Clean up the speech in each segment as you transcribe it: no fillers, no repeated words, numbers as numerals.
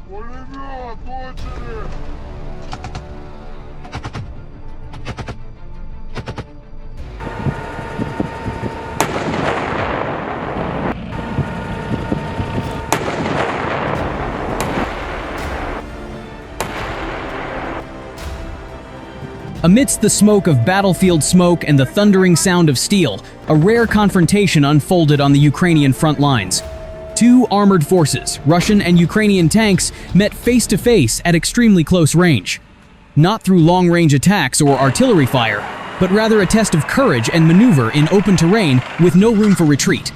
Пулемет, очередь! Amidst the smoke of battlefield smoke and the thundering sound of steel, a rare confrontation unfolded on the Ukrainian front lines. Two armored forces, Russian and Ukrainian tanks, met face-to-face at extremely close range. Not through long-range attacks or artillery fire, but rather a test of courage and maneuver in open terrain with no room for retreat.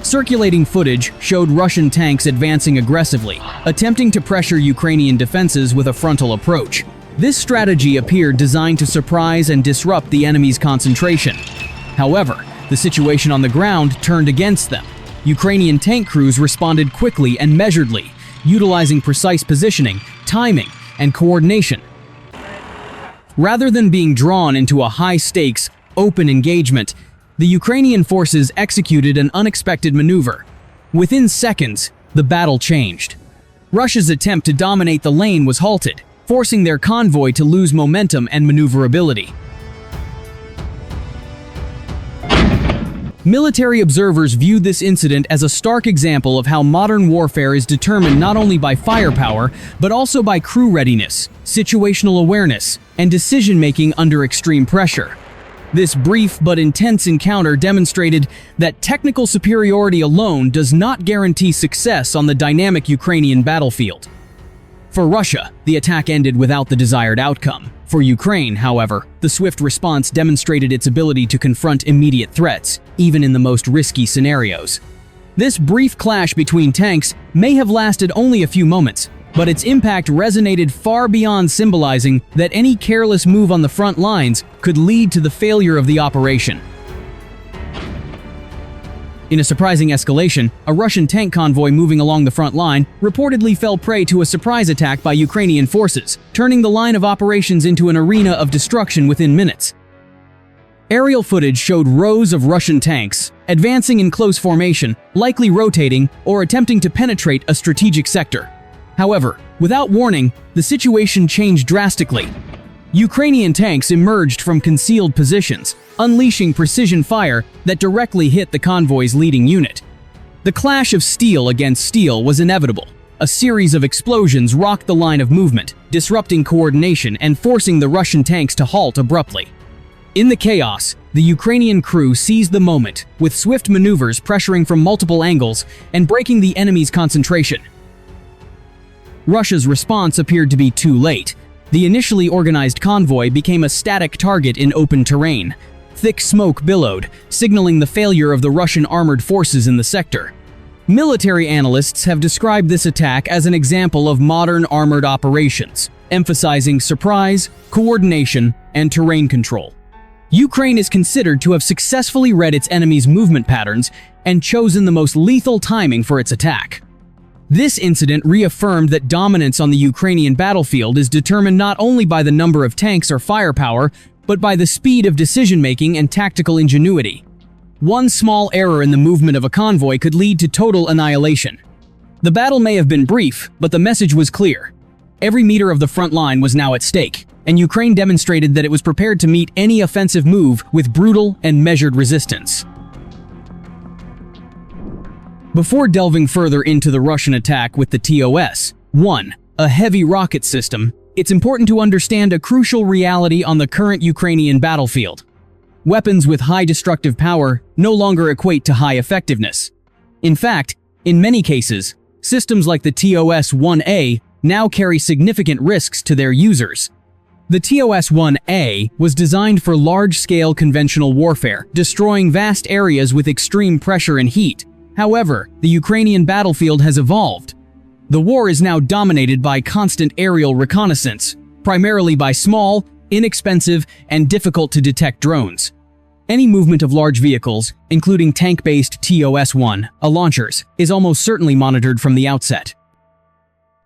Circulating footage showed Russian tanks advancing aggressively, attempting to pressure Ukrainian defenses with a frontal approach. This strategy appeared designed to surprise and disrupt the enemy's concentration. However, the situation on the ground turned against them. Ukrainian tank crews responded quickly and measuredly, utilizing precise positioning, timing, and coordination. Rather than being drawn into a high-stakes, open engagement, the Ukrainian forces executed an unexpected maneuver. Within seconds, the battle changed. Russia's attempt to dominate the lane was halted, forcing their convoy to lose momentum and maneuverability. Military observers viewed this incident as a stark example of how modern warfare is determined not only by firepower, but also by crew readiness, situational awareness, and decision-making under extreme pressure. This brief but intense encounter demonstrated that technical superiority alone does not guarantee success on the dynamic Ukrainian battlefield. For Russia, the attack ended without the desired outcome. For Ukraine, however, the swift response demonstrated its ability to confront immediate threats, even in the most risky scenarios. This brief clash between tanks may have lasted only a few moments, but its impact resonated far beyond symbolizing that any careless move on the front lines could lead to the failure of the operation. In a surprising escalation, a Russian tank convoy moving along the front line reportedly fell prey to a surprise attack by Ukrainian forces, turning the line of operations into an arena of destruction within minutes. Aerial footage showed rows of Russian tanks advancing in close formation, likely rotating or attempting to penetrate a strategic sector. However, without warning, the situation changed drastically. Ukrainian tanks emerged from concealed positions, unleashing precision fire that directly hit the convoy's leading unit. The clash of steel against steel was inevitable. A series of explosions rocked the line of movement, disrupting coordination and forcing the Russian tanks to halt abruptly. In the chaos, the Ukrainian crew seized the moment, with swift maneuvers pressuring from multiple angles and breaking the enemy's concentration. Russia's response appeared to be too late. The initially organized convoy became a static target in open terrain. Thick smoke billowed, signaling the failure of the Russian armored forces in the sector. Military analysts have described this attack as an example of modern armored operations, emphasizing surprise, coordination, and terrain control. Ukraine is considered to have successfully read its enemy's movement patterns and chosen the most lethal timing for its attack. This incident reaffirmed that dominance on the Ukrainian battlefield is determined not only by the number of tanks or firepower, but by the speed of decision-making and tactical ingenuity. One small error in the movement of a convoy could lead to total annihilation. The battle may have been brief, but the message was clear. Every meter of the front line was now at stake, and Ukraine demonstrated that it was prepared to meet any offensive move with brutal and measured resistance. Before delving further into the Russian attack with the TOS-1, a heavy rocket system, it's important to understand a crucial reality on the current Ukrainian battlefield. Weapons with high destructive power no longer equate to high effectiveness. In fact, in many cases, systems like the TOS-1A now carry significant risks to their users. The TOS-1A was designed for large-scale conventional warfare, destroying vast areas with extreme pressure and heat. However, the Ukrainian battlefield has evolved. The war is now dominated by constant aerial reconnaissance, primarily by small, inexpensive, and difficult-to-detect drones. Any movement of large vehicles, including tank-based TOS-1 launchers, is almost certainly monitored from the outset.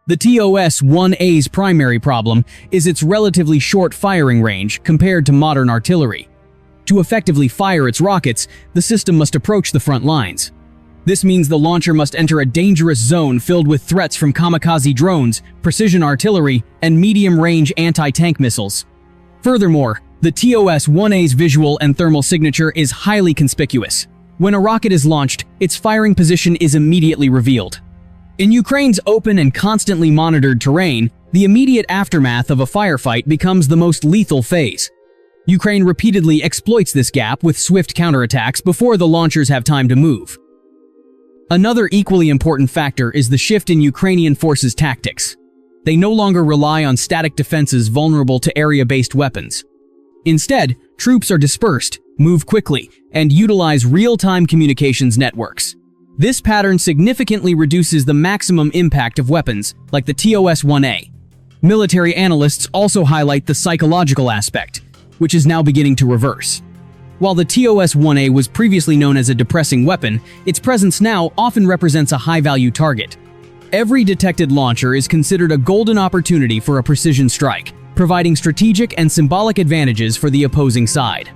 The TOS-1A's primary problem is its relatively short firing range compared to modern artillery. To effectively fire its rockets, the system must approach the front lines. This means the launcher must enter a dangerous zone filled with threats from kamikaze drones, precision artillery, and medium-range anti-tank missiles. Furthermore, the TOS-1A's visual and thermal signature is highly conspicuous. When a rocket is launched, its firing position is immediately revealed. In Ukraine's open and constantly monitored terrain, the immediate aftermath of a firefight becomes the most lethal phase. Ukraine repeatedly exploits this gap with swift counterattacks before the launchers have time to move. Another equally important factor is the shift in Ukrainian forces' tactics. They no longer rely on static defenses vulnerable to area-based weapons. Instead, troops are dispersed, move quickly, and utilize real-time communications networks. This pattern significantly reduces the maximum impact of weapons, like the TOS-1A. Military analysts also highlight the psychological aspect, which is now beginning to reverse. While the TOS-1A was previously known as a depressing weapon, its presence now often represents a high-value target. Every detected launcher is considered a golden opportunity for a precision strike, providing strategic and symbolic advantages for the opposing side.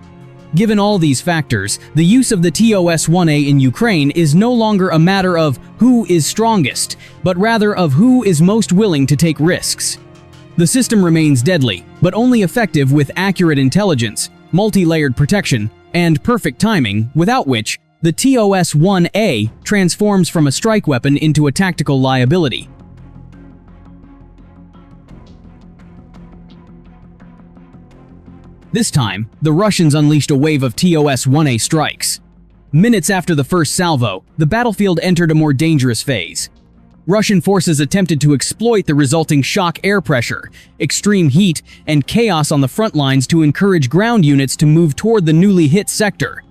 Given all these factors, the use of the TOS-1A in Ukraine is no longer a matter of who is strongest, but rather of who is most willing to take risks. The system remains deadly, but only effective with accurate intelligence, multi-layered protection, and perfect timing, without which the TOS-1A transforms from a strike weapon into a tactical liability. This time, the Russians unleashed a wave of TOS-1A strikes. Minutes after the first salvo, the battlefield entered a more dangerous phase. Russian forces attempted to exploit the resulting shock air pressure, extreme heat, and chaos on the front lines to encourage ground units to move toward the newly hit sector.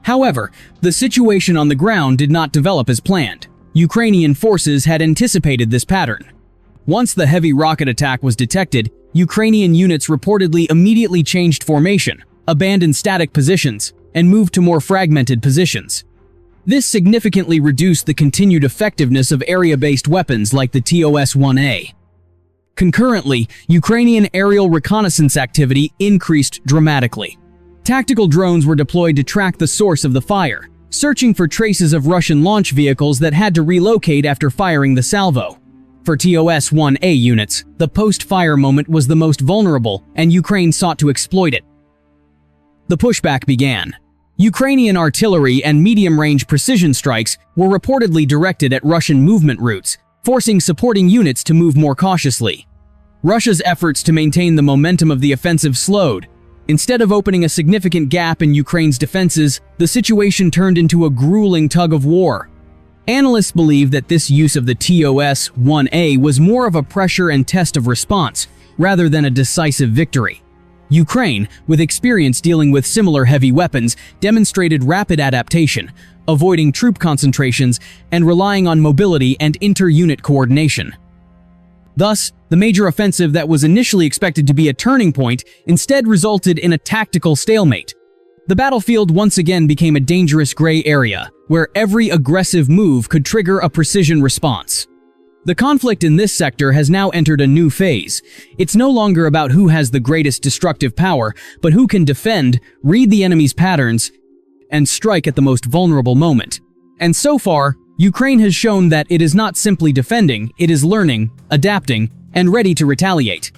However, the situation on the ground did not develop as planned. Ukrainian forces had anticipated this pattern. Once the heavy rocket attack was detected, Ukrainian units reportedly immediately changed formation, abandoned static positions, and moved to more fragmented positions. This significantly reduced the continued effectiveness of area-based weapons like the TOS-1A. Concurrently, Ukrainian aerial reconnaissance activity increased dramatically. Tactical drones were deployed to track the source of the fire, searching for traces of Russian launch vehicles that had to relocate after firing the salvo. For TOS-1A units, the post-fire moment was the most vulnerable, and Ukraine sought to exploit it. The pushback began. Ukrainian artillery and medium-range precision strikes were reportedly directed at Russian movement routes, forcing supporting units to move more cautiously. Russia's efforts to maintain the momentum of the offensive slowed. Instead of opening a significant gap in Ukraine's defenses, the situation turned into a grueling tug-of-war. Analysts believe that this use of the TOS-1A was more of a pressure and test of response, rather than a decisive victory. Ukraine, with experience dealing with similar heavy weapons, demonstrated rapid adaptation, avoiding troop concentrations and relying on mobility and inter-unit coordination. Thus, the major offensive that was initially expected to be a turning point instead resulted in a tactical stalemate. The battlefield once again became a dangerous gray area, where every aggressive move could trigger a precision response. The conflict in this sector has now entered a new phase. It's no longer about who has the greatest destructive power, but who can defend, read the enemy's patterns, and strike at the most vulnerable moment. And so far, Ukraine has shown that it is not simply defending, it is learning, adapting, and ready to retaliate.